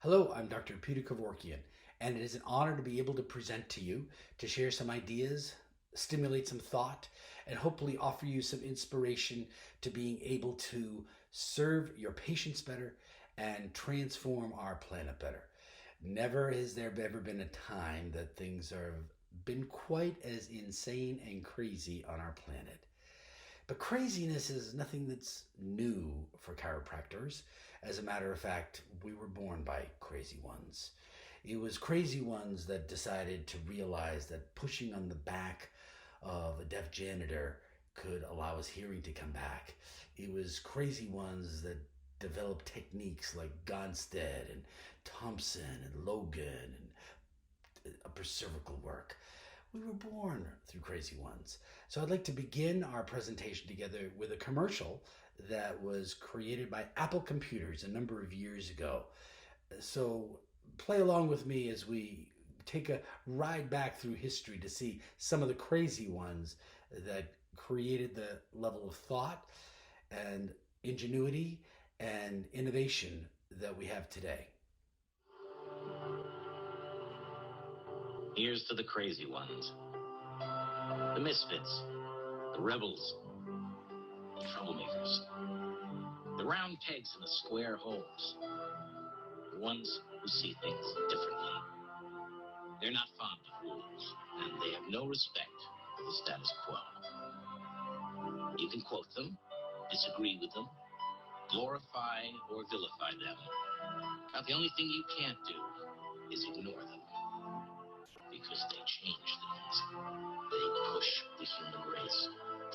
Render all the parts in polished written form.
Hello, I'm Dr. J Kevorkian, and it is an honor to be able to present to you, to share some ideas, stimulate some thought, and hopefully offer you some inspiration to being able to serve your patients better and transform our planet better. Never has there ever been a time that things have been quite as insane and crazy on our planet. But craziness is nothing that's new for chiropractors. As a matter of fact, we were born by crazy ones. It was crazy ones that decided to realize that pushing on the back of a deaf janitor could allow his hearing to come back. It was crazy ones that developed techniques like Gonstead and Thompson and Logan and upper cervical work. We were born through crazy ones. So I'd like to begin our presentation together with a commercial that was created by Apple Computers a number of years ago. So play along with me as we take a ride back through history to see some of the crazy ones that created the level of thought and ingenuity and innovation that we have today. Here's to the crazy ones, the misfits, the rebels, the troublemakers, the round pegs in the square holes, the ones who see things differently. They're not fond of rules, and they have no respect for the status quo. You can quote them, disagree with them, glorify or vilify them. But the only thing you can't do is ignore them. Because they change things. They push the human race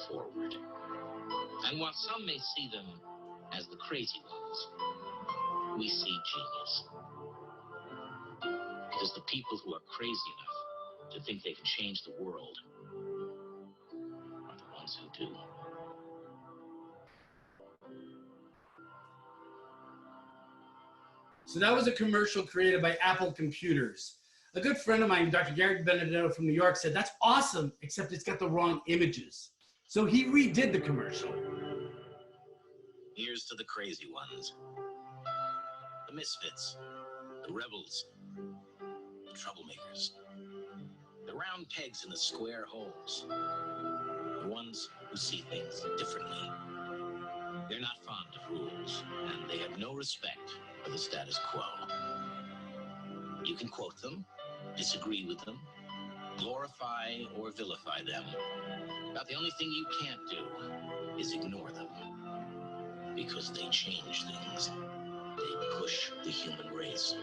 forward. And while some may see them as the crazy ones, we see genius. Because the people who are crazy enough to think they can change the world are the ones who do. So that was a commercial created by Apple Computers. A good friend of mine, Dr. Garrett Benedetto from New York, said, "That's awesome, except it's got the wrong images." So he redid the commercial. Here's to the crazy ones, the misfits, the rebels, the troublemakers, the round pegs in the square holes, the ones who see things differently. They're not fond of rules, and they have no respect for the status quo. You can quote them, disagree with them, glorify or vilify them. But the only thing you can't do is ignore them. Because they change things. They push the human race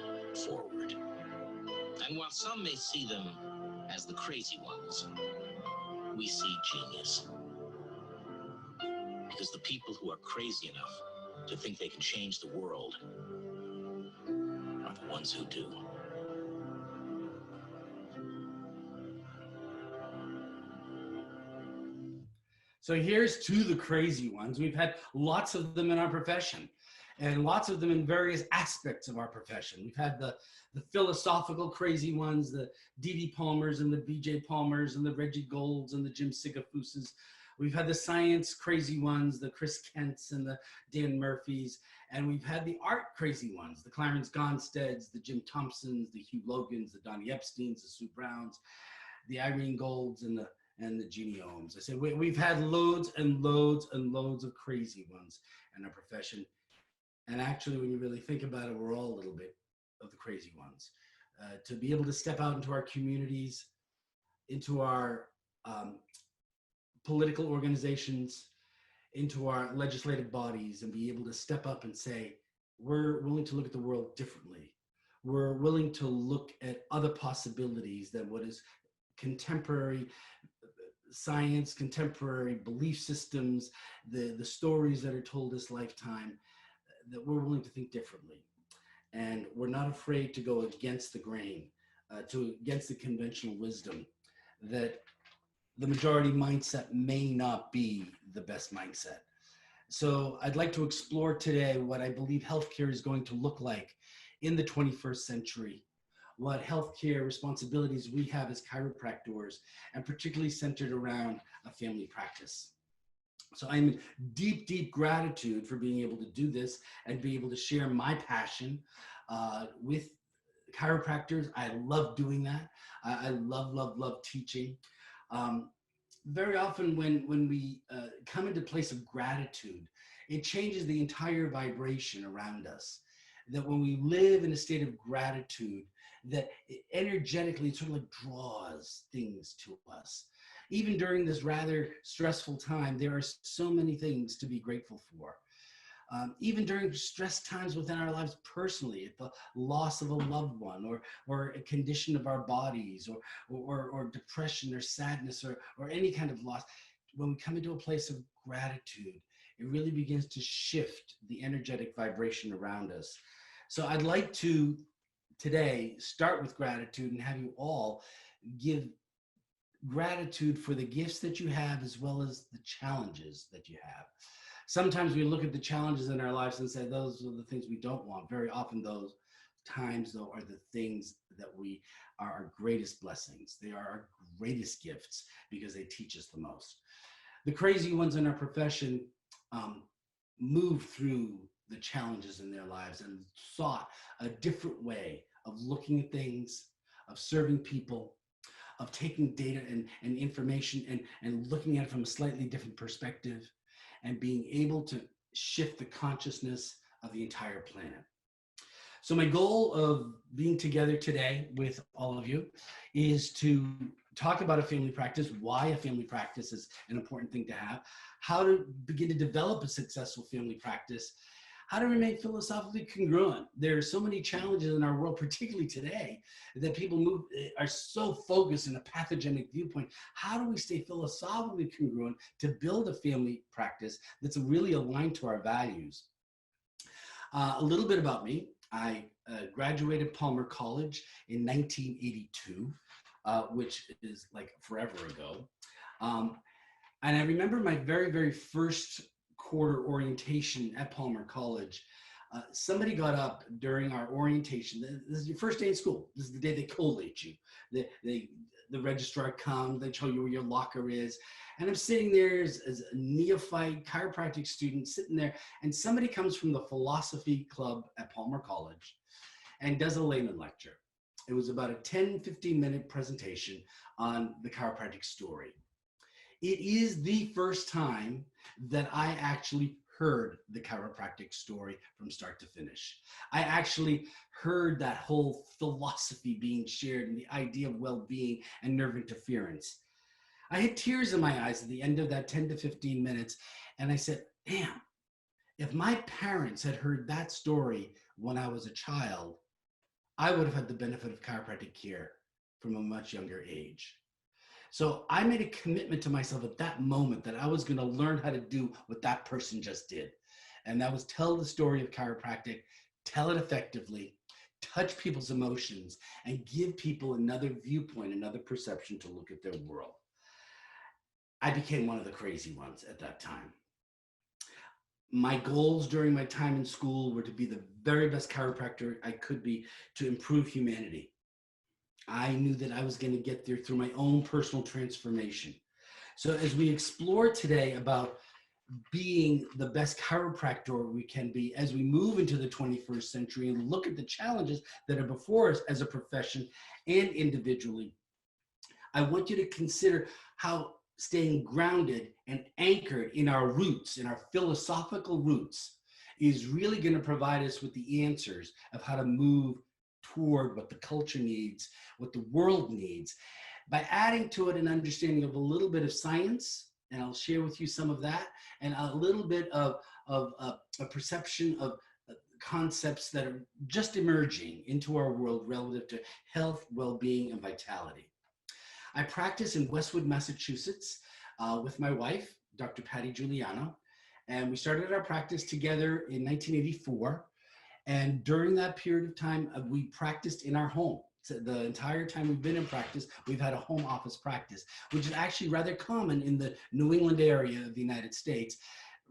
forward. And while some may see them as the crazy ones, we see genius. Because the people who are crazy enough to think they can change the world are the ones who do. So here's to the crazy ones. We've had lots of them in our profession and lots of them in various aspects of our profession. We've had the philosophical crazy ones, the D.D. Palmers and the B.J. Palmers and the Reggie Golds and the Jim Sigafuses. We've had the science crazy ones, the Chris Kents and the Dan Murphys. And we've had the art crazy ones, the Clarence Gonsteads, the Jim Thompsons, the Hugh Logans, the Donnie Epsteins, the Sue Browns, the Irene Golds, and the Jeannie Ohms. I said we've had loads and loads and loads of crazy ones in our profession. And actually, when you really think about it, we're all a little bit of the crazy ones. To be able to step out into our communities, into our political organizations, into our legislative bodies, and be able to step up and say, we're willing to look at the world differently. We're willing to look at other possibilities than what is contemporary science, contemporary belief systems, the stories that are told this lifetime, that we're willing to think differently. And we're not afraid to go against the grain, against the conventional wisdom, that the majority mindset may not be the best mindset. So I'd like to explore today what I believe healthcare is going to look like in the 21st century, what healthcare responsibilities we have as chiropractors, and particularly centered around a family practice. So I'm in deep, deep gratitude for being able to do this and be able to share my passion with chiropractors. I love doing that. I love teaching. Very often when we come into a place of gratitude, it changes the entire vibration around us. That when we live in a state of gratitude, that energetically it sort of like draws things to us. Even during this rather stressful time, there are so many things to be grateful for. Even during stress times within our lives personally, at the loss of a loved one, or a condition of our bodies, or depression or sadness, or any kind of loss, when we come into a place of gratitude, it really begins to shift the energetic vibration around us. So I'd like to today start with gratitude and have you all give gratitude for the gifts that you have as well as the challenges that you have. Sometimes we look at the challenges in our lives and say, those are the things we don't want. Very often those times, though, are the things that are our greatest blessings. They are our greatest gifts because they teach us the most. The crazy ones in our profession move through the challenges in their lives and sought a different way of looking at things, of serving people, of taking data and information and looking at it from a slightly different perspective, and being able to shift the consciousness of the entire planet. So my goal of being together today with all of you is to talk about a family practice, why a family practice is an important thing to have, how to begin to develop a successful family practice, how to remain philosophically congruent. There are so many challenges in our world, particularly today, that people are so focused in a pathogenic viewpoint. How do we stay philosophically congruent to build a family practice that's really aligned to our values? A little bit about me. I graduated Palmer College in 1982, which is like forever ago. And I remember my very, very first quarter orientation at Palmer College. Somebody got up during our orientation. This is your first day in school. This is the day they collate you. The registrar comes, they tell you where your locker is. And I'm sitting there as a neophyte chiropractic student sitting there, and somebody comes from the philosophy club at Palmer College and does a layman lecture. It was about a 10-15 minute presentation on the chiropractic story. It is the first time that I actually heard the chiropractic story from start to finish. I actually heard that whole philosophy being shared and the idea of well-being and nerve interference. I had tears in my eyes at the end of that 10 to 15 minutes, and I said, damn, if my parents had heard that story when I was a child, I would have had the benefit of chiropractic care from a much younger age. So I made a commitment to myself at that moment that I was going to learn how to do what that person just did. And that was tell the story of chiropractic, tell it effectively, touch people's emotions, and give people another viewpoint, another perception to look at their world. I became one of the crazy ones at that time. My goals during my time in school were to be the very best chiropractor I could be to improve humanity. I knew that I was going to get there through my own personal transformation. So as we explore today about being the best chiropractor we can be as we move into the 21st century and look at the challenges that are before us as a profession and individually, I want you to consider how staying grounded and anchored in our roots, in our philosophical roots, is really going to provide us with the answers of how to move toward what the culture needs, what the world needs, by adding to it an understanding of a little bit of science, and I'll share with you some of that, and a little bit of a perception of concepts that are just emerging into our world relative to health, well-being, and vitality. I practice in Westwood, Massachusetts with my wife, Dr. Patti Giuliano, and we started our practice together in 1984. And during that period of time, we practiced in our home. So the entire time we've been in practice, we've had a home office practice, which is actually rather common in the New England area of the United States,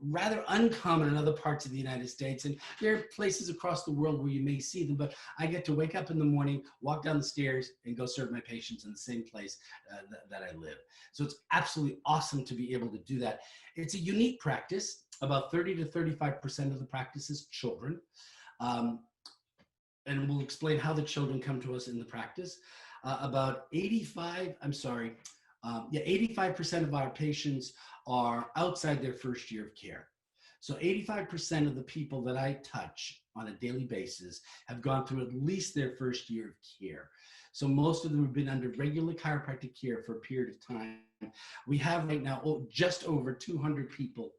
rather uncommon in other parts of the United States. And there are places across the world where you may see them, but I get to wake up in the morning, walk down the stairs, and go serve my patients in the same place that I live. So it's absolutely awesome to be able to do that. It's a unique practice. About 30 to 35% of the practice is children. and we'll explain how the children come to us in the practice. About 85% of our patients are outside their first year of care. So 85% of the people that I touch on a daily basis have gone through at least their first year of care. So most of them have been under regular chiropractic care for a period of time. We have right now just over 200 people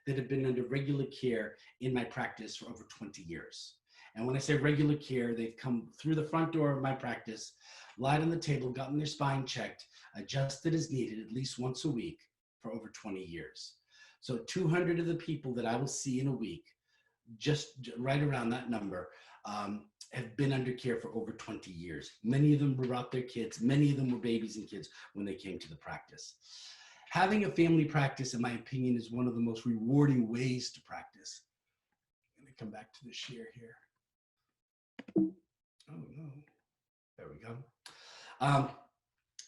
that have been under regular care in my practice for over 20 years. And when I say regular care, they've come through the front door of my practice, lied on the table, gotten their spine checked, adjusted as needed at least once a week for over 20 years. So 200 of the people that I will see in a week, just right around that number, have been under care for over 20 years. Many of them brought their kids. Many of them were babies and kids when they came to the practice. Having a family practice, in my opinion, is one of the most rewarding ways to practice. I'm going to come back to the share here. Oh, no. There we go.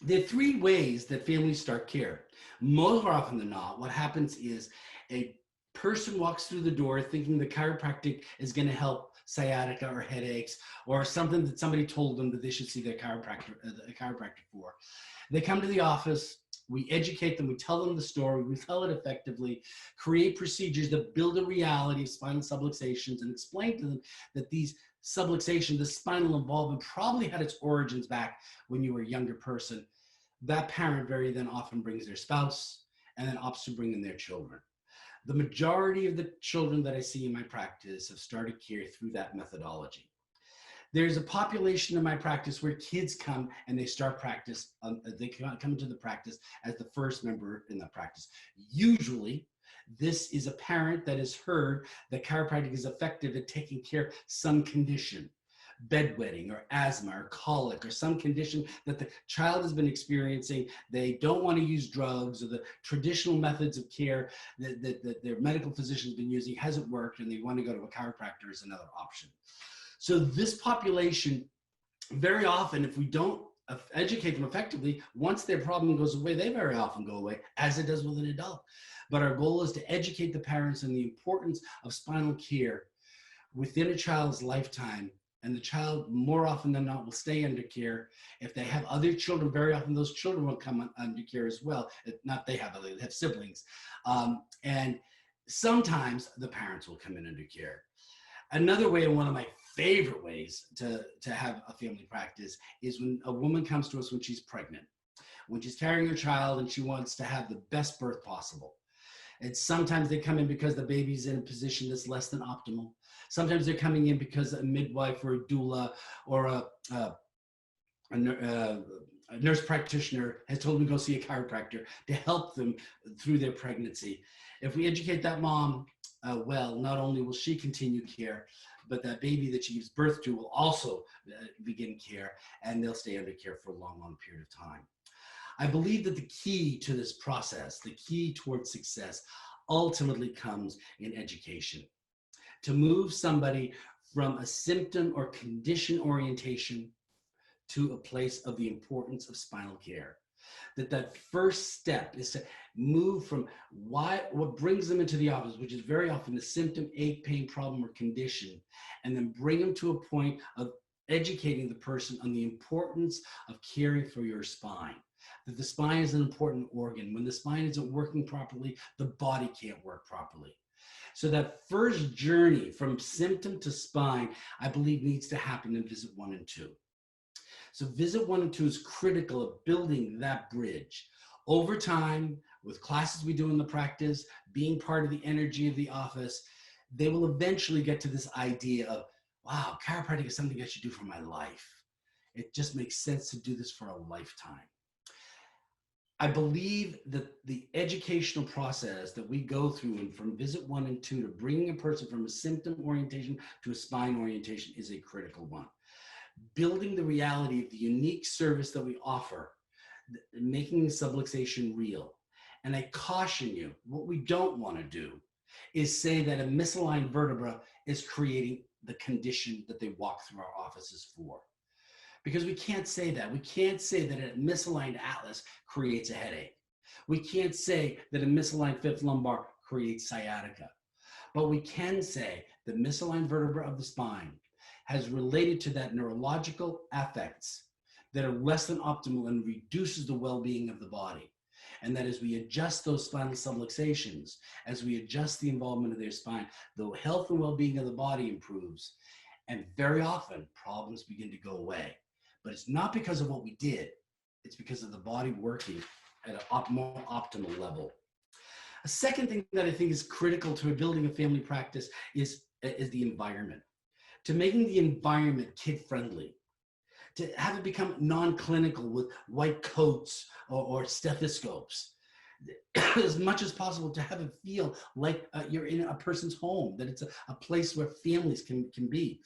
There are three ways that families start care. More often than not, what happens is a person walks through the door thinking the chiropractic is going to help sciatica or headaches or something that somebody told them that they should see their chiropractor for. They come to the office, we educate them, we tell them the story, we tell it effectively, create procedures that build a reality of spinal subluxations and explain to them that these subluxation, the spinal involvement probably had its origins back when you were a younger person. That parent very then often brings their spouse and then opts to bring in their children. The majority of the children that I see in my practice have started care through that methodology. There's a population in my practice where kids come and they start practice, they come into the practice as the first member in the practice. Usually, this is a parent that has heard that chiropractic is effective at taking care of some condition, bedwetting or asthma or colic or some condition that the child has been experiencing. They don't want to use drugs, or the traditional methods of care that their medical physician has been using hasn't worked, and they want to go to a chiropractor as another option. So this population, very often, if we don't educate them effectively, once their problem goes away, they very often go away, as it does with an adult. But our goal is to educate the parents on the importance of spinal care within a child's lifetime. And the child, more often than not, will stay under care. If they have other children, very often those children will come under care as well. Not they have siblings. And sometimes the parents will come in under care. Another way, and one of my favorite ways to have a family practice, is when a woman comes to us when she's pregnant, when she's carrying her child and she wants to have the best birth possible. And sometimes they come in because the baby's in a position that's less than optimal. Sometimes they're coming in because a midwife or a doula or a nurse practitioner has told them to go see a chiropractor to help them through their pregnancy. If we educate that mom well, not only will she continue care, but that baby that she gives birth to will also begin care, and they'll stay under care for a long, long period of time. I believe that the key to this process, the key towards success, ultimately comes in education. To move somebody from a symptom or condition orientation to a place of the importance of spinal care. That first step is to move from what brings them into the office, which is very often a symptom, ache, pain, problem, or condition, and then bring them to a point of educating the person on the importance of caring for your spine. That the spine is an important organ. When the spine isn't working properly, the body can't work properly. So that first journey from symptom to spine, I believe, needs to happen in visit 1 and 2. So visit 1 and 2 is critical of building that bridge. Over time, with classes we do in the practice, being part of the energy of the office, they will eventually get to this idea of, wow, chiropractic is something I should do for my life. It just makes sense to do this for a lifetime. I believe that the educational process that we go through and from visit 1 and 2 to bringing a person from a symptom orientation to a spine orientation is a critical one. Building the reality of the unique service that we offer, making the subluxation real. And I caution you, what we don't want to do is say that a misaligned vertebra is creating the condition that they walk through our offices for. Because we can't say that. We can't say that a misaligned atlas creates a headache. We can't say that a misaligned fifth lumbar creates sciatica. But we can say the misaligned vertebra of the spine has related to that neurological affects that are less than optimal and reduces the well-being of the body. And that as we adjust those spinal subluxations, as we adjust the involvement of their spine, the health and well-being of the body improves. And very often problems begin to go away. But it's not because of what we did. It's because of the body working at a more optimal level. A second thing that I think is critical to building a family practice is the environment. To making the environment kid-friendly. To have it become non-clinical with white coats or stethoscopes. As much as possible to have it feel like you're in a person's home, that it's a place where families can be.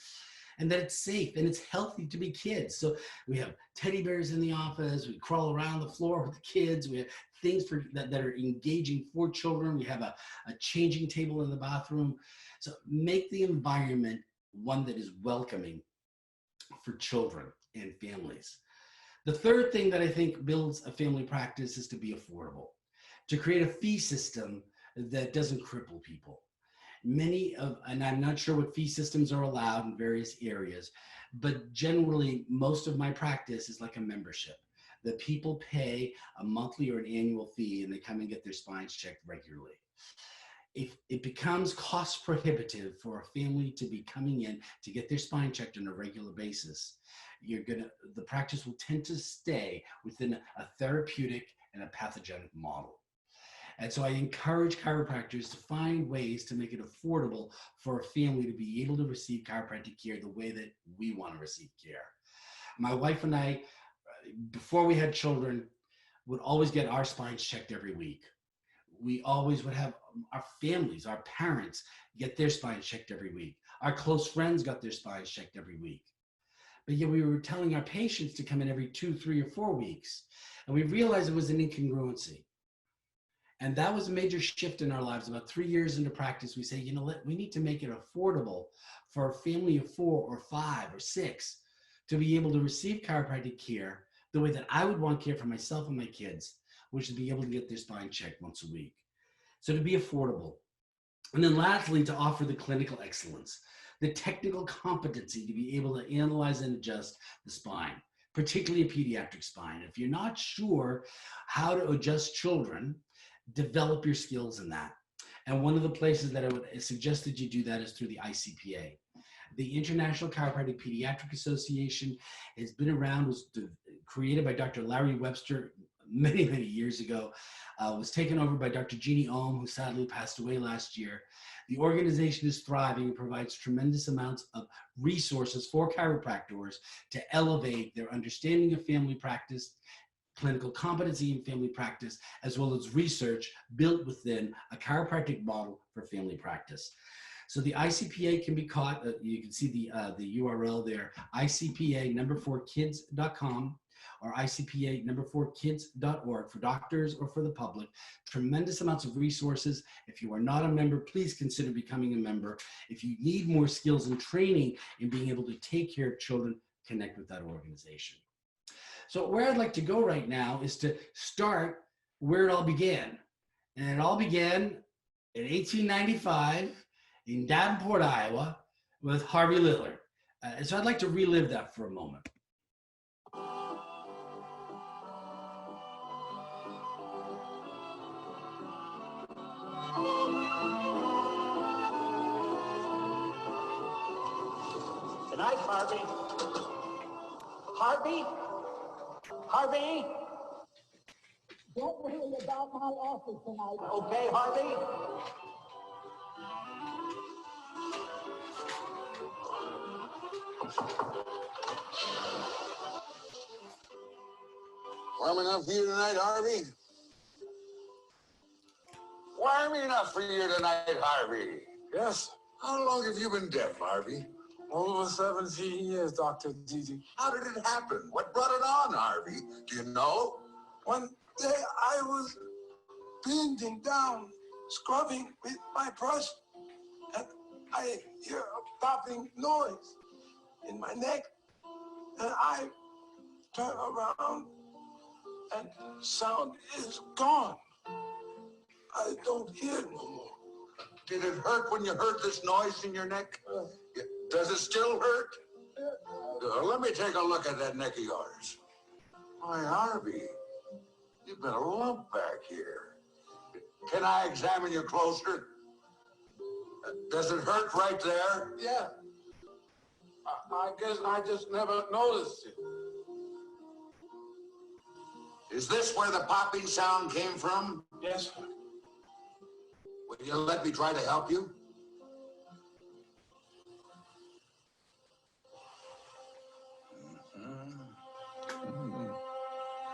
And that it's safe and it's healthy to be kids. So we have teddy bears in the office, we crawl around the floor with the kids, we have things that are engaging for children, we have a changing table in the bathroom. So make the environment one that is welcoming for children and families. The third thing that I think builds a family practice is to be affordable, to create a fee system that doesn't cripple people. And I'm not sure what fee systems are allowed in various areas, but generally most of my practice is like a membership, that people pay a monthly or an annual fee and they come and get their spines checked regularly. If it becomes cost prohibitive for a family to be coming in to get their spine checked on a regular basis, the practice will tend to stay within a therapeutic and a pathogenic model. And so I encourage chiropractors to find ways to make it affordable for a family to be able to receive chiropractic care the way that we want to receive care. My wife and I, before we had children, would always get our spines checked every week. We always would have our families, our parents, get their spines checked every week. Our close friends got their spines checked every week. But yet we were telling our patients to come in every 2, 3, or 4 weeks. And we realized it was an incongruency. And that was a major shift in our lives. About 3 years into practice, we say, we need to make it affordable for a family of 4 or 5 or 6 to be able to receive chiropractic care the way that I would want care for myself and my kids, which is be able to get their spine checked once a week. So to be affordable. And then lastly, to offer the clinical excellence, the technical competency to be able to analyze and adjust the spine, particularly a pediatric spine. If you're not sure how to adjust children, develop your skills in that. And one of the places that I would suggest that you do that is through the ICPA. The International Chiropractic Pediatric Association has been around, was created by Dr. Larry Webster many, many years ago, was taken over by Dr. Jeannie Ohm, who sadly passed away last year. The organization is thriving and provides tremendous amounts of resources for chiropractors to elevate their understanding of family practice, clinical competency in family practice, as well as research built within a chiropractic model for family practice. So the ICPA can be caught, you can see the URL there, ICPA4kids.com or ICPA4kids.org for doctors or for the public. Tremendous amounts of resources. If you are not a member, please consider becoming a member. If you need more skills and training in being able to take care of children, connect with that organization. So where I'd like to go right now is to start where it all began. And it all began in 1895 in Davenport, Iowa, with Harvey Littler. So I'd like to relive that for a moment. Good night, Harvey. Harvey? Harvey? Don't worry about my office tonight. Okay, Harvey? Warm enough for you tonight, Harvey? Warm enough for you tonight, Harvey? Yes. How long have you been deaf, Harvey? Over 17 years, Dr. Gigi. How did it happen? What brought it on, Harvey? Do you know? One day I was bending down, scrubbing with my brush, and I hear a popping noise in my neck, and I turn around, and sound is gone. I don't hear it no more. Did it hurt when you heard this noise in your neck? Does it still hurt? Let me take a look at that neck of yours. Why, Harvey, you've been a lump back here. Can I examine you closer? Does it hurt right there? Yeah. I guess I just never noticed it. Is this where the popping sound came from? Yes, sir. Will you let me try to help you?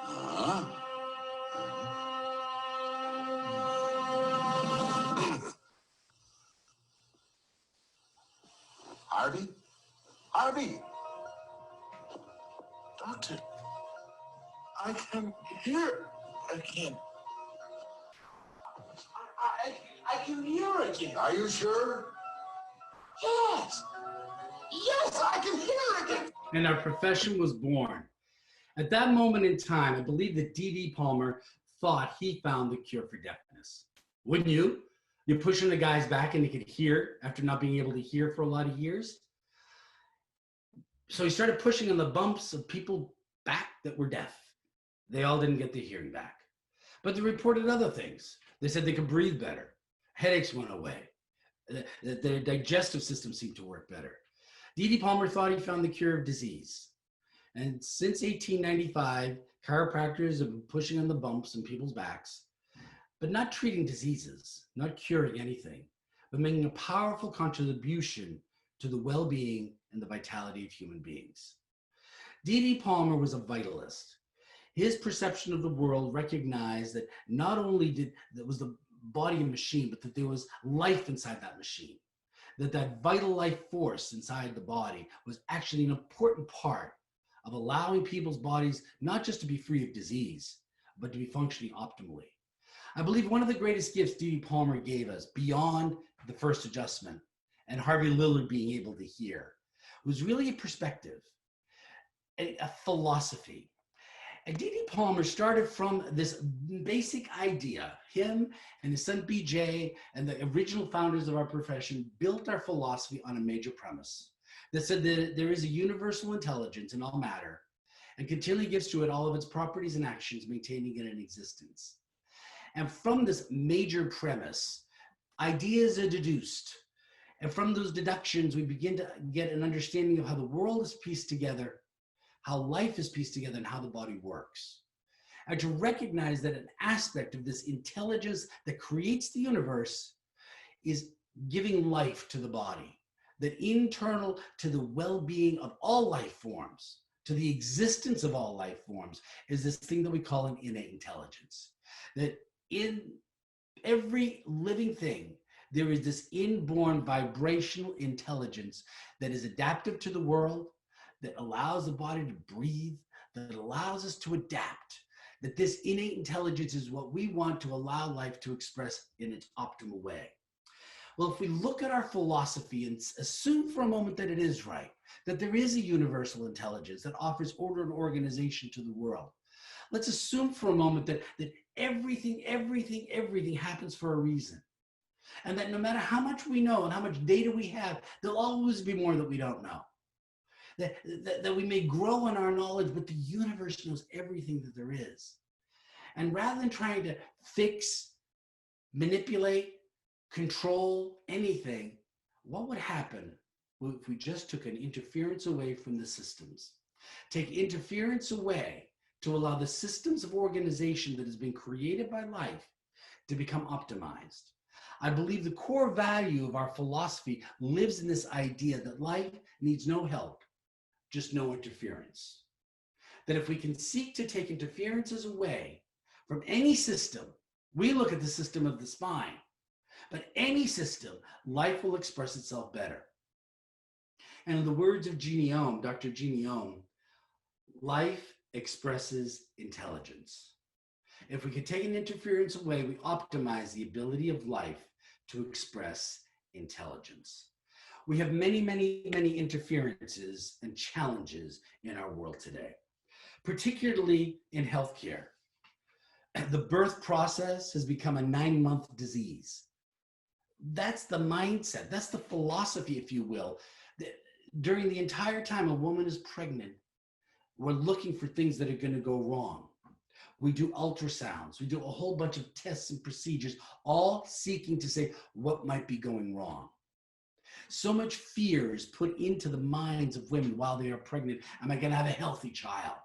Uh-huh. Harvey? Harvey! Doctor, I can hear again. I can hear again. Are you sure? Yes. Yes, I can hear again. And our profession was born. At that moment in time, I believe that D.D. Palmer thought he found the cure for deafness. Wouldn't you? You're pushing the guy's back and he could hear after not being able to hear for a lot of years. So he started pushing on the bumps of people back that were deaf. They all didn't get the hearing back. But they reported other things. They said they could breathe better. Headaches went away. Their digestive system seemed to work better. D.D. Palmer thought he found the cure of disease. And since 1895, chiropractors have been pushing on the bumps in people's backs, but not treating diseases, not curing anything, but making a powerful contribution to the well-being and the vitality of human beings. D.D. Palmer was a vitalist. His perception of the world recognized that not only was the body a machine, but that there was life inside that machine, that vital life force inside the body was actually an important part of allowing people's bodies not just to be free of disease, but to be functioning optimally. I believe one of the greatest gifts D.D. Palmer gave us, beyond the first adjustment and Harvey Lillard being able to hear, was really a perspective, a philosophy. And D.D. Palmer started from this basic idea. Him and his son B.J. and the original founders of our profession built our philosophy on a major premise that said that there is a universal intelligence in all matter and continually gives to it all of its properties and actions, maintaining it in existence. And from this major premise, ideas are deduced. And from those deductions, we begin to get an understanding of how the world is pieced together, how life is pieced together, and how the body works. And to recognize that an aspect of this intelligence that creates the universe is giving life to the body, that internal to the well-being of all life forms, to the existence of all life forms, is this thing that we call an innate intelligence. That in every living thing, there is this inborn vibrational intelligence that is adaptive to the world, that allows the body to breathe, that allows us to adapt, that this innate intelligence is what we want to allow life to express in its optimal way. Well, if we look at our philosophy and assume for a moment that it is right, that there is a universal intelligence that offers order and organization to the world, let's assume for a moment that everything happens for a reason. And that no matter how much we know and how much data we have, there'll always be more that we don't know. That we may grow in our knowledge, but the universe knows everything that there is. And rather than trying to fix, manipulate, control anything, what would happen if we just took an interference away from the systems? Take interference away to allow the systems of organization that has been created by life to become optimized. I believe the core value of our philosophy lives in this idea that life needs no help, just no interference. That if we can seek to take interferences away from any system, we look at the system of the spine, but any system, life will express itself better. And in the words of Dr. Jeanne Ohm, life expresses intelligence. If we can take an interference away, we optimize the ability of life to express intelligence. We have many interferences and challenges in our world today, particularly in healthcare. The birth process has become a 9-month disease. That's the mindset, that's the philosophy, if you will. during the entire time a woman is pregnant, we're looking for things that are going to go wrong. We do ultrasounds. We do a whole bunch of tests and procedures, all seeking to say what might be going wrong. So much fear is put into the minds of women while they are pregnant. Am I going to have a healthy child?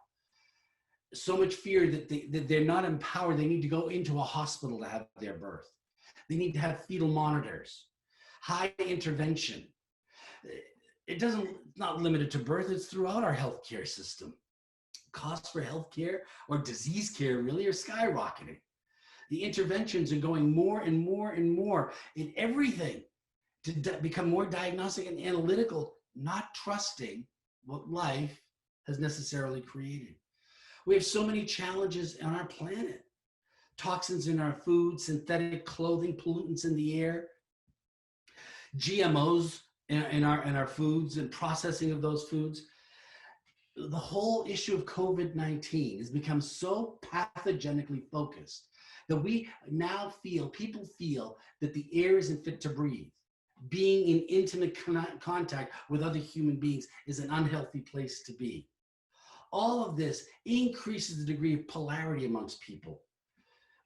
So much fear that they're not empowered. They need to go into a hospital to have their birth. They need to have fetal monitors, high intervention. It's not limited to birth. It's throughout our healthcare system. Costs for healthcare or disease care really are skyrocketing. The interventions are going more and more and more in everything to become more diagnostic and analytical, not trusting what life has necessarily created. We have so many challenges on our planet. Toxins in our food, synthetic clothing, pollutants in the air, GMOs in our foods and processing of those foods. The whole issue of COVID-19 has become so pathogenically focused that people feel that the air isn't fit to breathe. Being in intimate contact with other human beings is an unhealthy place to be. All of this increases the degree of polarity amongst people,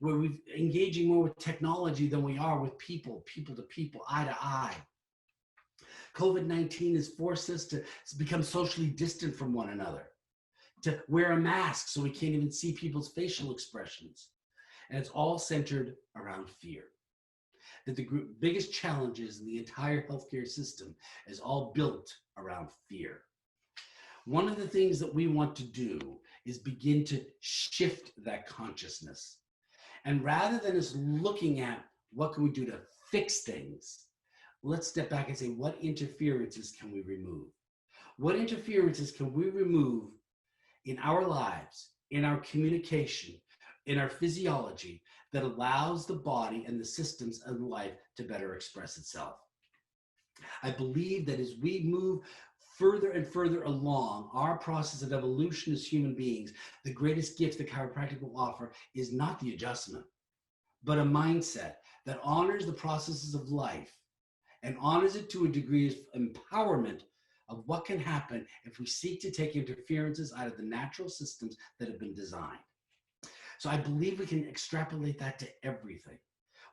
where we're engaging more with technology than we are with people to people, eye to eye. COVID-19 has forced us to become socially distant from one another, to wear a mask so we can't even see people's facial expressions. And it's all centered around fear. That the biggest challenges in the entire healthcare system is all built around fear. One of the things that we want to do is begin to shift that consciousness. And rather than us looking at what can we do to fix things, let's step back and say, what interferences can we remove? What interferences can we remove in our lives, in our communication, in our physiology that allows the body and the systems of life to better express itself? I believe that as we move further and further along our process of evolution as human beings, the greatest gift that chiropractic will offer is not the adjustment, but a mindset that honors the processes of life and honors it to a degree of empowerment of what can happen if we seek to take interferences out of the natural systems that have been designed. So I believe we can extrapolate that to everything.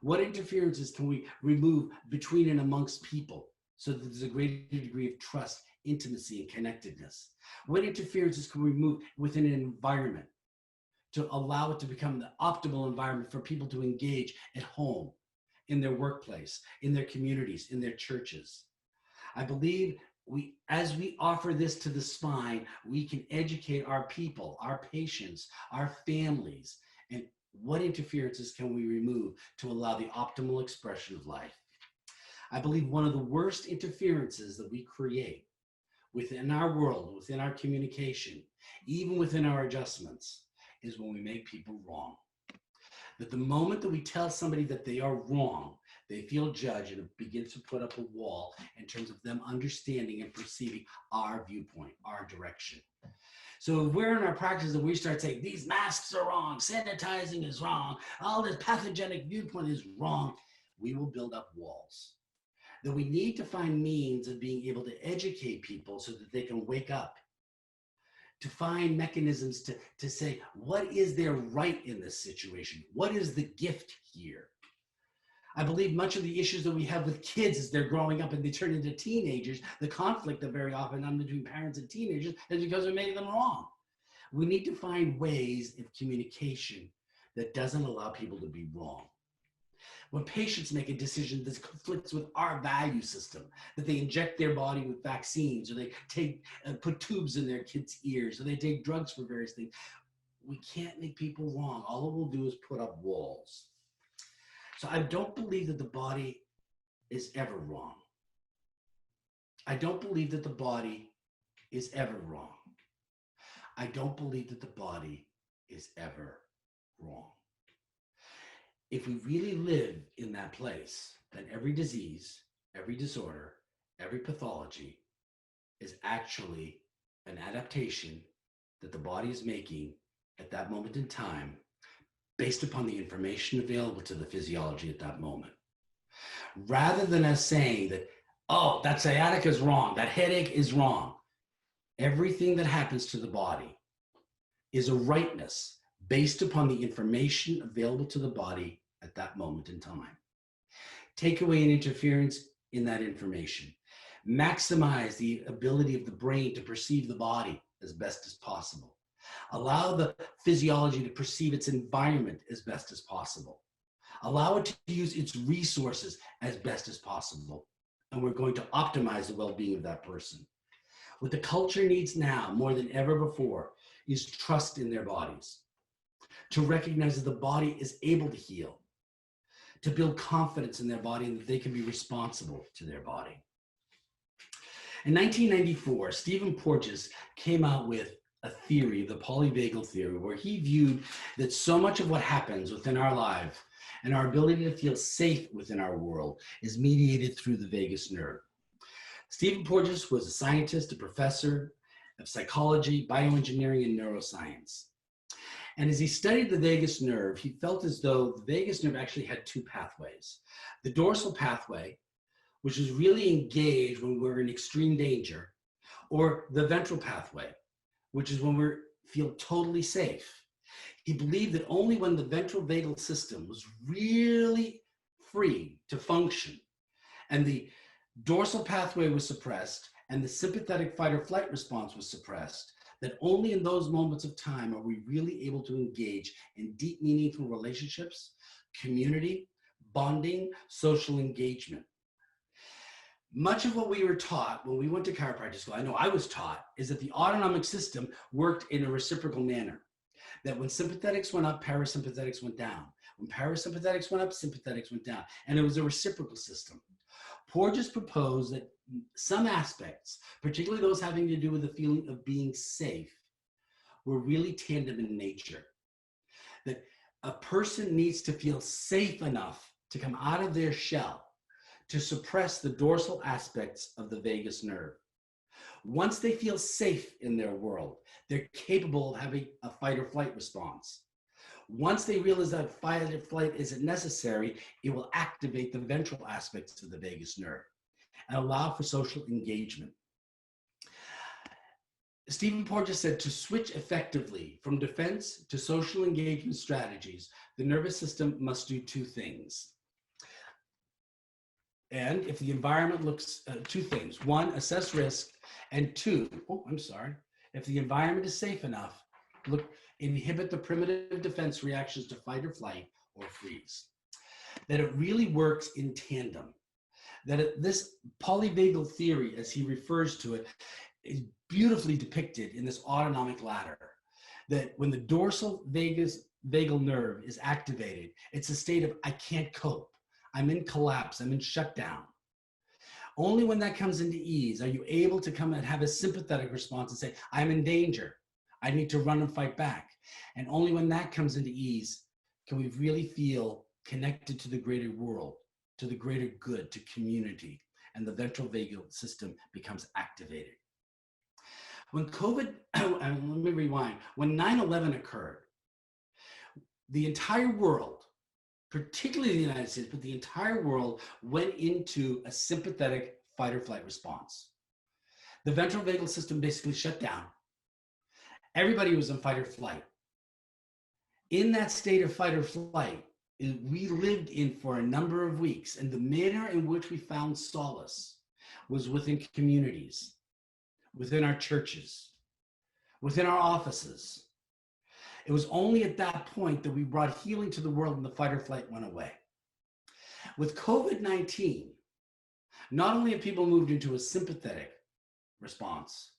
What interferences can we remove between and amongst people so that there's a greater degree of trust, intimacy, and connectedness? What interferences can we remove within an environment to allow it to become the optimal environment for people to engage at home, in their workplace, in their communities, in their churches? I believe as we offer this to the spine, we can educate our people, our patients, our families, and what interferences can we remove to allow the optimal expression of life. I believe one of the worst interferences that we create within our world, within our communication, even within our adjustments, is when we make people wrong. That the moment that we tell somebody that they are wrong, they feel judged, and it begins to put up a wall in terms of them understanding and perceiving our viewpoint, our direction. So if we're in our practice and we start saying, these masks are wrong, sanitizing is wrong, all this pathogenic viewpoint is wrong, we will build up walls. That we need to find means of being able to educate people so that they can wake up, to find mechanisms to say, what is their right in this situation? What is the gift here? I believe much of the issues that we have with kids as they're growing up and they turn into teenagers, the conflict that very often comes between parents and teenagers is because we made them wrong. We need to find ways of communication that doesn't allow people to be wrong. When patients make a decision that conflicts with our value system, that they inject their body with vaccines, or they put tubes in their kids' ears, or they take drugs for various things, we can't make people wrong. All it will do is put up walls. So I don't believe that the body is ever wrong. I don't believe that the body is ever wrong. I don't believe that the body is ever wrong. If we really live in that place, then every disease, every disorder, every pathology is actually an adaptation that the body is making at that moment in time based upon the information available to the physiology at that moment. Rather than us saying that oh, that sciatica is wrong, that headache is wrong. Everything that happens to the body is a rightness based upon the information available to the body at that moment in time. Take away an interference in that information. Maximize the ability of the brain to perceive the body as best as possible. Allow the physiology to perceive its environment as best as possible. Allow it to use its resources as best as possible. And we're going to optimize the well-being of that person. What the culture needs now more than ever before is trust in their bodies, to recognize that the body is able to heal, to build confidence in their body and that they can be responsible to their body. In 1994, Stephen Porges came out with a theory, the polyvagal theory, where he viewed that so much of what happens within our life and our ability to feel safe within our world is mediated through the vagus nerve. Stephen Porges was a scientist, a professor of psychology, bioengineering, and neuroscience. And as he studied the vagus nerve, he felt as though the vagus nerve actually had two pathways. The dorsal pathway, which is really engaged when we're in extreme danger, or the ventral pathway, which is when we feel totally safe. He believed that only when the ventral vagal system was really free to function and the dorsal pathway was suppressed and the sympathetic fight or flight response was suppressed, that only in those moments of time are we really able to engage in deep, meaningful relationships, community, bonding, social engagement. Much of what we were taught when we went to chiropractic school, I know I was taught, is that the autonomic system worked in a reciprocal manner. That when sympathetics went up, parasympathetics went down. When parasympathetics went up, sympathetics went down. And it was a reciprocal system. Porges proposed that some aspects, particularly those having to do with the feeling of being safe, were really tandem in nature. That a person needs to feel safe enough to come out of their shell to suppress the dorsal aspects of the vagus nerve. Once they feel safe in their world, they're capable of having a fight or flight response. Once they realize that fight or flight isn't necessary, it will activate the ventral aspects of the vagus nerve and allow for social engagement. Stephen Porges said to switch effectively from defense to social engagement strategies, the nervous system must do two things. And if the environment looks, two things. One, assess risk, and two, if the environment is safe enough, inhibit the primitive defense reactions to fight or flight or freeze. That it really works in tandem. That this polyvagal theory, as he refers to it, is beautifully depicted in this autonomic ladder. That when the dorsal vagal nerve is activated, it's a state of I can't cope. I'm in collapse, I'm in shutdown. Only when that comes into ease are you able to come and have a sympathetic response and say, I'm in danger. I need to run and fight back. And only when that comes into ease can we really feel connected to the greater world, to the greater good, to community, and the ventral vagal system becomes activated. When COVID, let me rewind, when 9/11 occurred, the entire world, particularly the United States, but the entire world went into a sympathetic fight or flight response. The ventral vagal system basically shut down. Everybody was in fight or flight. In that state of fight or flight, we lived in for a number of weeks, and the manner in which we found solace was within communities, within our churches, within our offices. It was only at that point that we brought healing to the world and the fight or flight went away. With COVID-19, not only have people moved into a sympathetic response,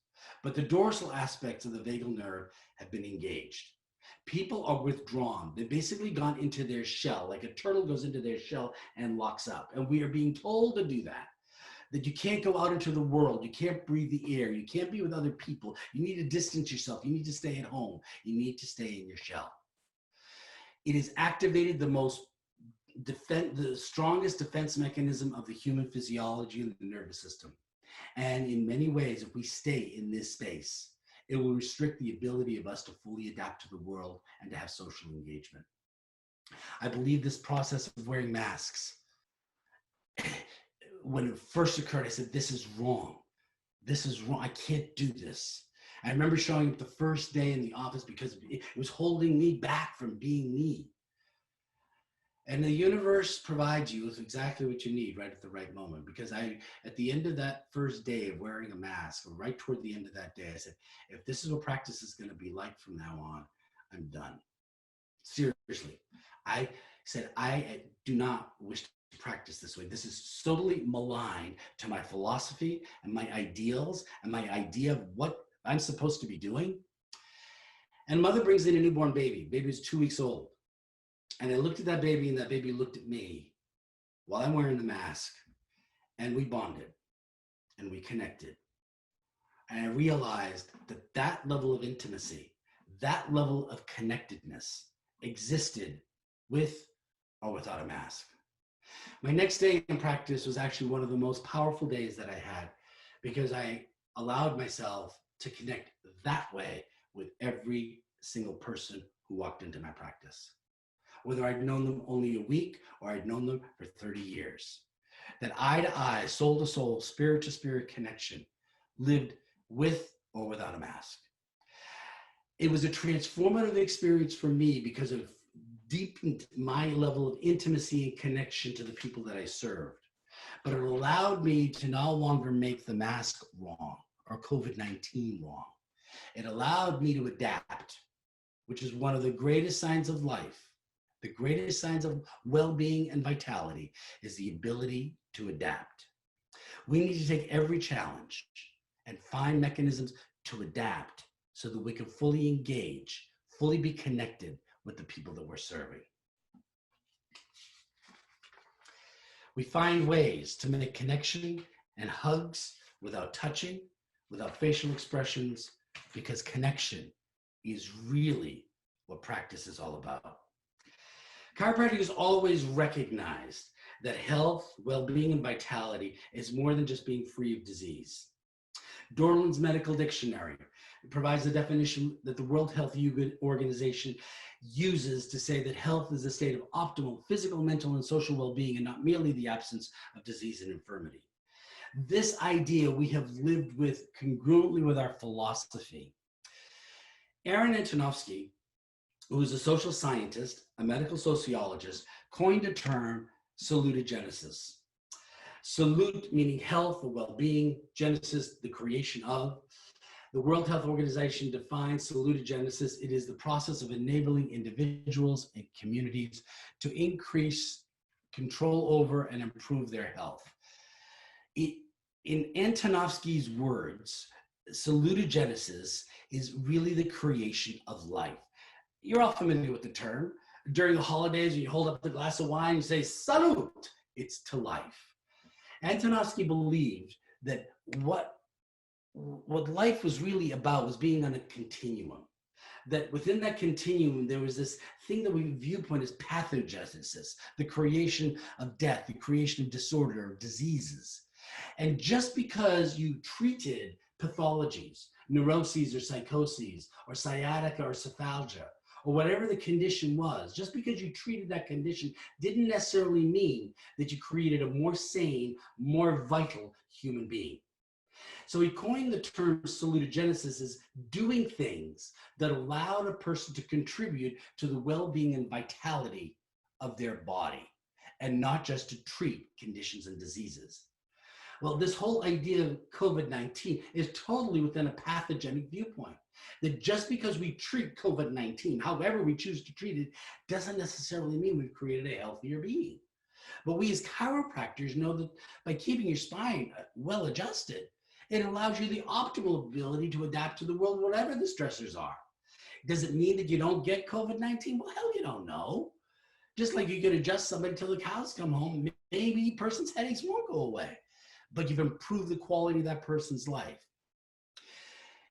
but the dorsal aspects of the vagal nerve have been engaged. People are withdrawn. They've basically gone into their shell, like a turtle goes into their shell and locks up. And we are being told to do that. That you can't go out into the world, you can't breathe the air, you can't be with other people, you need to distance yourself, you need to stay at home, you need to stay in your shell. It has activated the strongest defense mechanism of the human physiology and the nervous system. And in many ways, if we stay in this space, it will restrict the ability of us to fully adapt to the world and to have social engagement. I believe this process of wearing masks, when it first occurred, I said, this is wrong. This is wrong. I can't do this. I remember showing up the first day in the office because it was holding me back from being me. And the universe provides you with exactly what you need right at the right moment. Because at the end of that first day of wearing a mask, or right toward the end of that day, I said, if this is what practice is going to be like from now on, I'm done. Seriously. I said, I do not wish to practice this way. This is totally malign to my philosophy and my ideals and my idea of what I'm supposed to be doing. And mother brings in a newborn baby. Baby was 2 weeks old. And I looked at that baby, and that baby looked at me while I'm wearing the mask. And we bonded and we connected. And I realized that that level of intimacy, that level of connectedness existed with or without a mask. My next day in practice was actually one of the most powerful days that I had, because I allowed myself to connect that way with every single person who walked into my practice, whether I'd known them only a week or I'd known them for 30 years. That eye to eye, soul to soul, spirit to spirit connection lived with or without a mask. It was a transformative experience for me because it deepened my level of intimacy and connection to the people that I served. But it allowed me to no longer make the mask wrong or COVID-19 wrong. It allowed me to adapt, which is one of the greatest signs of life. The greatest signs of well-being and vitality is the ability to adapt. We need to take every challenge and find mechanisms to adapt so that we can fully engage, fully be connected with the people that we're serving. We find ways to make connection and hugs without touching, without facial expressions, because connection is really what practice is all about. Chiropractic has always recognized that health, well-being, and vitality is more than just being free of disease. Dorland's Medical Dictionary provides the definition that the World Health Organization uses to say that health is a state of optimal physical, mental, and social well-being, and not merely the absence of disease and infirmity. This idea we have lived with congruently with our philosophy. Aaron Antonovsky, who is a social scientist, a medical sociologist, coined a term, salutogenesis. Salute meaning health or well-being, genesis, the creation of. The World Health Organization defines salutogenesis. It is the process of enabling individuals and communities to increase control over and improve their health. In Antonovsky's words, salutogenesis is really the creation of life. You're all familiar with the term. During the holidays, you hold up the glass of wine, you say, salute, it's to life. Antonovsky believed that what life was really about was being on a continuum. That within that continuum, there was this thing that we viewpoint as pathogenesis, the creation of death, the creation of disorder, of diseases. And just because you treated pathologies, neuroses or psychoses, or sciatica or cephalgia, or whatever the condition was, just because you treated that condition didn't necessarily mean that you created a more sane, more vital human being. So he coined the term salutogenesis as doing things that allowed a person to contribute to the well-being and vitality of their body, and not just to treat conditions and diseases. Well, this whole idea of COVID-19 is totally within a pathogenic viewpoint. That just because we treat COVID-19, however we choose to treat it, doesn't necessarily mean we've created a healthier being. But we as chiropractors know that by keeping your spine well adjusted, it allows you the optimal ability to adapt to the world, whatever the stressors are. Does it mean that you don't get COVID-19? Well, hell, you don't know. Just like you could adjust somebody till the cows come home, maybe a person's headaches won't go away, but you've improved the quality of that person's life.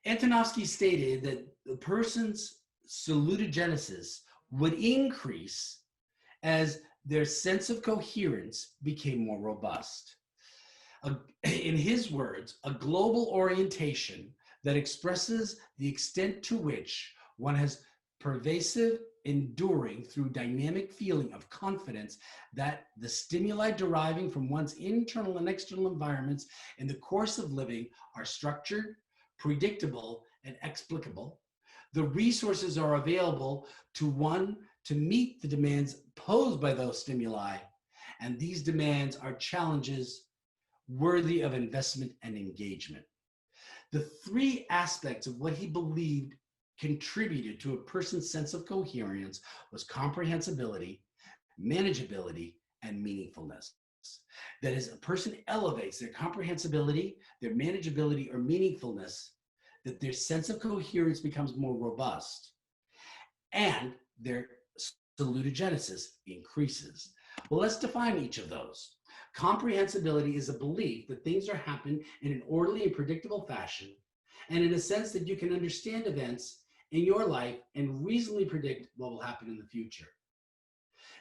Antonovsky stated that the person's salutogenesis would increase as their sense of coherence became more robust. In his words, a global orientation that expresses the extent to which one has pervasive enduring through dynamic feeling of confidence that the stimuli deriving from one's internal and external environments in the course of living are structured, predictable, and explicable. The resources are available to one to meet the demands posed by those stimuli, and these demands are challenges worthy of investment and engagement. The three aspects of what he believed contributed to a person's sense of coherence was comprehensibility, manageability, and meaningfulness. That is, a person elevates their comprehensibility, their manageability, or meaningfulness, that their sense of coherence becomes more robust, and their salutogenesis increases. Well, let's define each of those. Comprehensibility is a belief that things are happening in an orderly and predictable fashion, and in a sense that you can understand events in your life and reasonably predict what will happen in the future.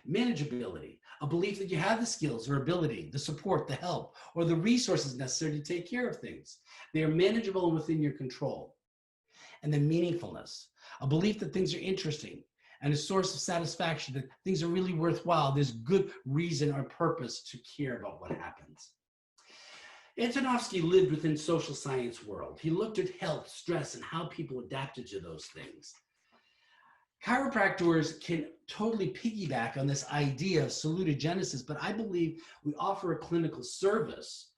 Manageability, a belief that you have the skills or ability, the support, the help, or the resources necessary to take care of things. They are manageable and within your control. And then meaningfulness, a belief that things are interesting and a source of satisfaction, that things are really worthwhile. There's good reason or purpose to care about what happens. Antonovsky lived within social science world. He looked at health, stress, and how people adapted to those things. Chiropractors can totally piggyback on this idea of salutogenesis, but I believe we offer a clinical service,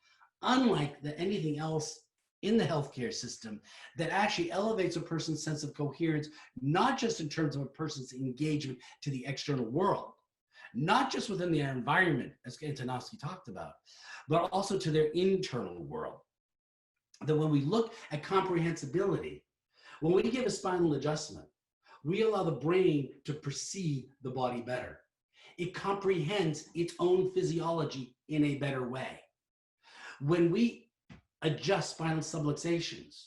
unlike anything else in the healthcare system, that actually elevates a person's sense of coherence, not just in terms of a person's engagement to the external world, not just within their environment, as Antonovsky talked about, but also to their internal world. That when we look at comprehensibility, when we give a spinal adjustment, we allow the brain to perceive the body better. It comprehends its own physiology in a better way. When we adjust spinal subluxations,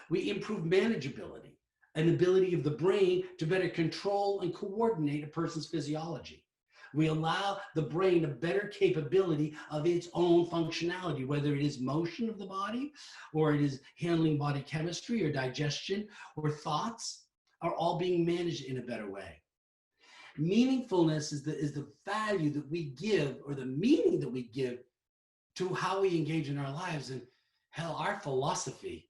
we improve manageability, an ability of the brain to better control and coordinate a person's physiology. We allow the brain a better capability of its own functionality, whether it is motion of the body, or it is handling body chemistry or digestion or thoughts, are all being managed in a better way. Meaningfulness is the value that we give, or the meaning that we give to how we engage in our lives. And hell, our philosophy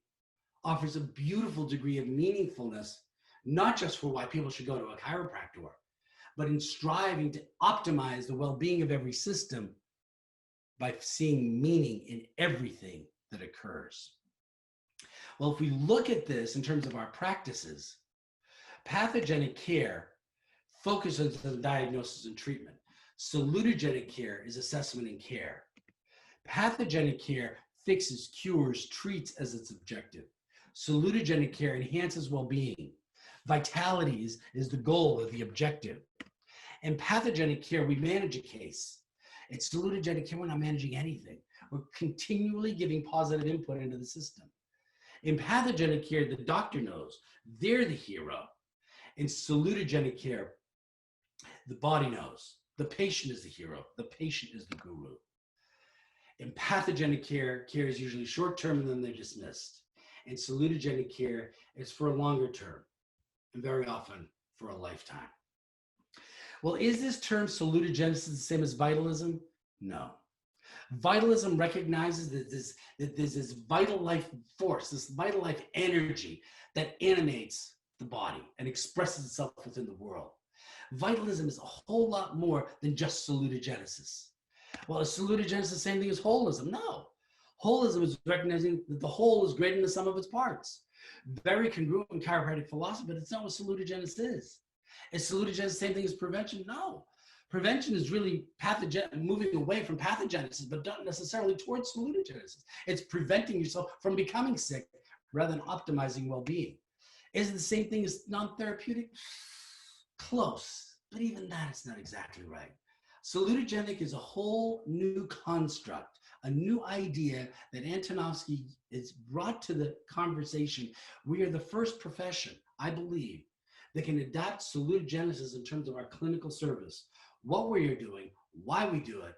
offers a beautiful degree of meaningfulness, not just for why people should go to a chiropractor, but in striving to optimize the well-being of every system by seeing meaning in everything that occurs. Well, if we look at this in terms of our practices, pathogenic care focuses on diagnosis and treatment. Salutogenic care is assessment and care. Pathogenic care fixes, cures, treats as its objective. Salutogenic care enhances well-being. Vitality is the goal or the objective. In pathogenic care, we manage a case. In salutogenic care, we're not managing anything. We're continually giving positive input into the system. In pathogenic care, the doctor knows they're the hero. In salutogenic care, the body knows. The patient is the hero. The patient is the guru. In pathogenic care, care is usually short-term and then they're dismissed. In salutogenic care, it's for a longer term, and very often for a lifetime. Well, is this term salutogenesis the same as vitalism? No. Vitalism recognizes that there's this vital life force, this vital life energy that animates the body and expresses itself within the world. Vitalism is a whole lot more than just salutogenesis. Well, is salutogenesis the same thing as holism? No. Holism is recognizing that the whole is greater than the sum of its parts. Very congruent in chiropractic philosophy, but it's not what salutogenesis is. Is salutogenesis the same thing as prevention? No. Prevention is really moving away from pathogenesis, but not necessarily towards salutogenesis. It's preventing yourself from becoming sick rather than optimizing well-being. Is it the same thing as non-therapeutic? Close, but even that is not exactly right. Salutogenic is a whole new construct, a new idea that Antonovsky has brought to the conversation. We are the first profession, I believe, that can adapt salutogenesis in terms of our clinical service, what we are doing, why we do it,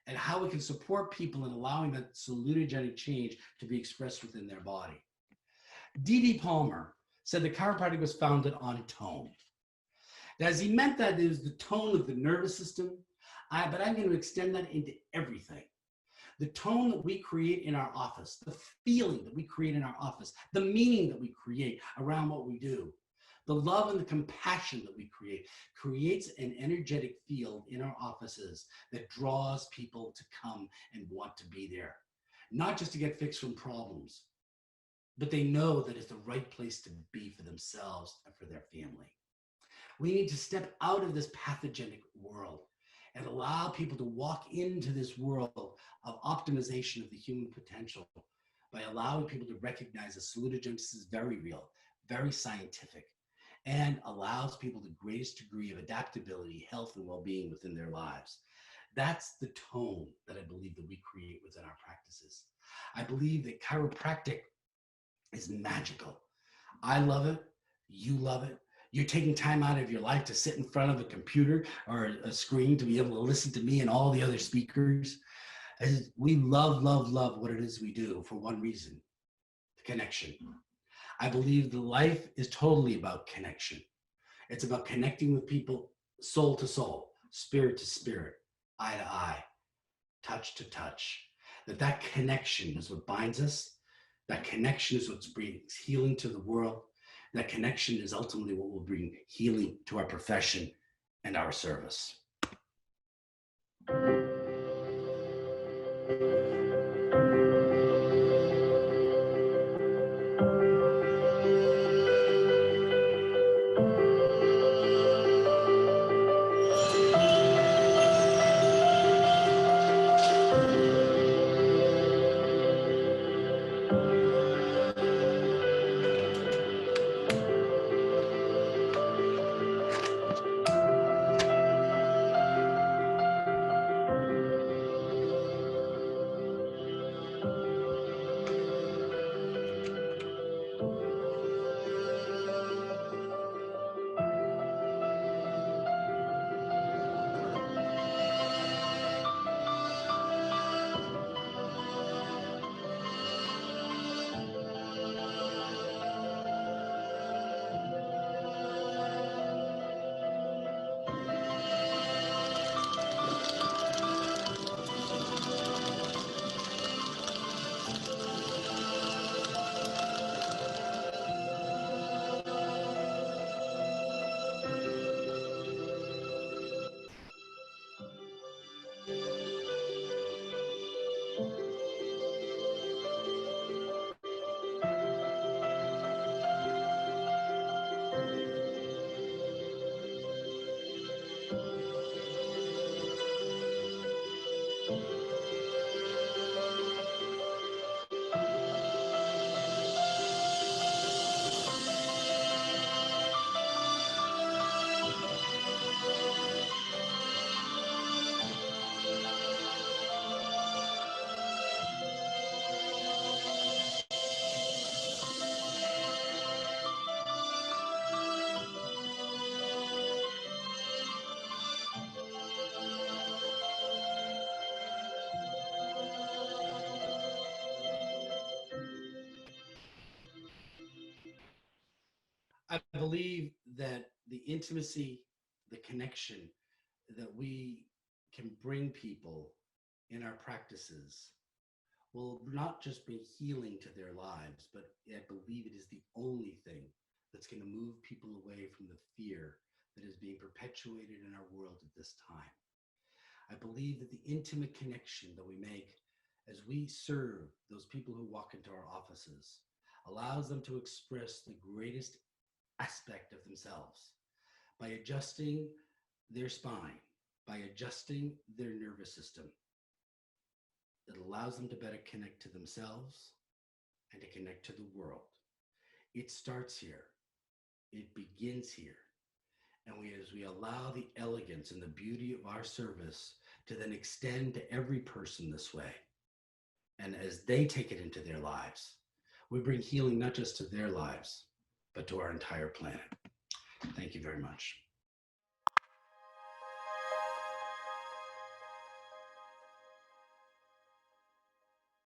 and how we can support people in allowing that salutogenic change to be expressed within their body. D.D. Palmer said that chiropractic was founded on tone. As he meant that it was the tone of the nervous system, but I'm going to extend that into everything. The tone that we create in our office, the feeling that we create in our office, the meaning that we create around what we do, the love and the compassion that we create creates an energetic field in our offices that draws people to come and want to be there. Not just to get fixed from problems, but they know that it's the right place to be for themselves and for their family. We need to step out of this pathogenic world and allow people to walk into this world of optimization of the human potential by allowing people to recognize that salutogenesis is very real, very scientific, and allows people the greatest degree of adaptability, health, and well-being within their lives. That's the tone that I believe that we create within our practices. I believe that chiropractic is magical. I love it. You love it. You're taking time out of your life to sit in front of a computer or a screen to be able to listen to me and all the other speakers. We love, love, love what it is we do for one reason, the connection. I believe the life is totally about connection. It's about connecting with people, soul to soul, spirit to spirit, eye to eye, touch to touch. That connection is what binds us. That connection is what brings healing to the world. That connection is ultimately what will bring healing to our profession and our service. I believe that the intimacy, the connection that we can bring people in our practices will not just bring healing to their lives, but I believe it is the only thing that's going to move people away from the fear that is being perpetuated in our world at this time. I believe that the intimate connection that we make as we serve those people who walk into our offices allows them to express the greatest aspect of themselves by adjusting their spine, by adjusting their nervous system. It allows them to better connect to themselves and to connect to the world. It starts here. It begins here. And as we allow the elegance and the beauty of our service to then extend to every person this way, and as they take it into their lives, we bring healing not just to their lives, but to our entire planet. Thank you very much.